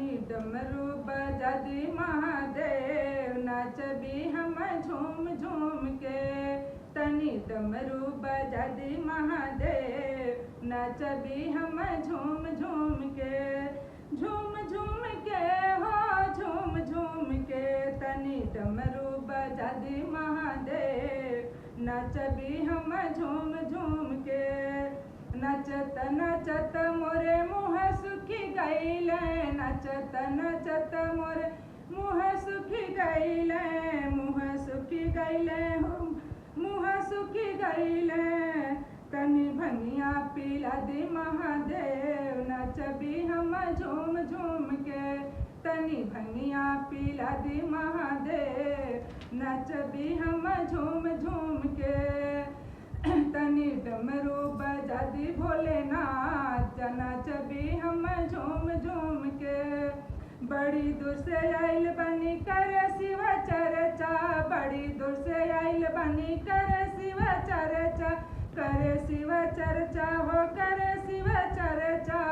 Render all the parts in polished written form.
तनी डमरू बजादी महादेव नाचबी हम झूम झूम के। तनी डमरू बजादी महादेव नाचबी हम झूम झूम के। झूम झूम के हो झूम झूम के तनी डमरू बजादी महादेव नाचबी हम झूम झूम के। नचत नचत मोरे मुँह सुखी गईले नचत नचत मोरे मुँह सुखी गईले मुँह सुखी गईले मुँह सुखी गईले। तनी भंगिया पिला दी महादेव नचबी हम झूम झूम के। तनी भंगिया पिला दी महादेव नचबी हम झूम झूम के। तनी डमरू बजादी भोलेनाथ नचबी हम झूम झूम के। बड़ी दूर से आइल बनी कर शिव चर्चा बड़ी दूर से आइल बनी कर शिव चर्चा करे शिव चर्चा हो करे शिव चर्चा।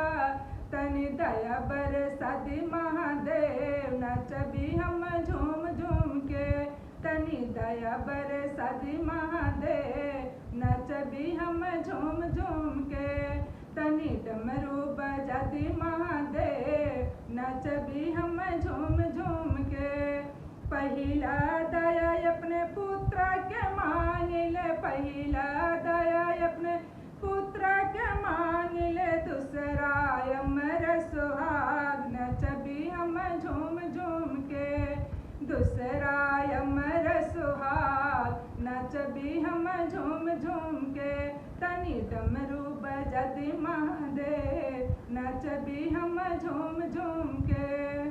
तनी दया बरसाती महादेव नचबी हम झूम झूम के। तनी दया बरसाती महादेव नचबी हम झूम झूम के। तनी डमरू बजाती महादेव नचबी हम झूम झूम के। पहिला दया अपने पुत्र के मान ले पहिला दया अपने पुत्र के मान ले। दूसरा अमर सुहाग नचबी हम झूम झूम के। दूसरा अमर सुहाग नचबी हम झूम झूम के। तनी डमरू बजाती महादेव नचबी हम झूम झूम के।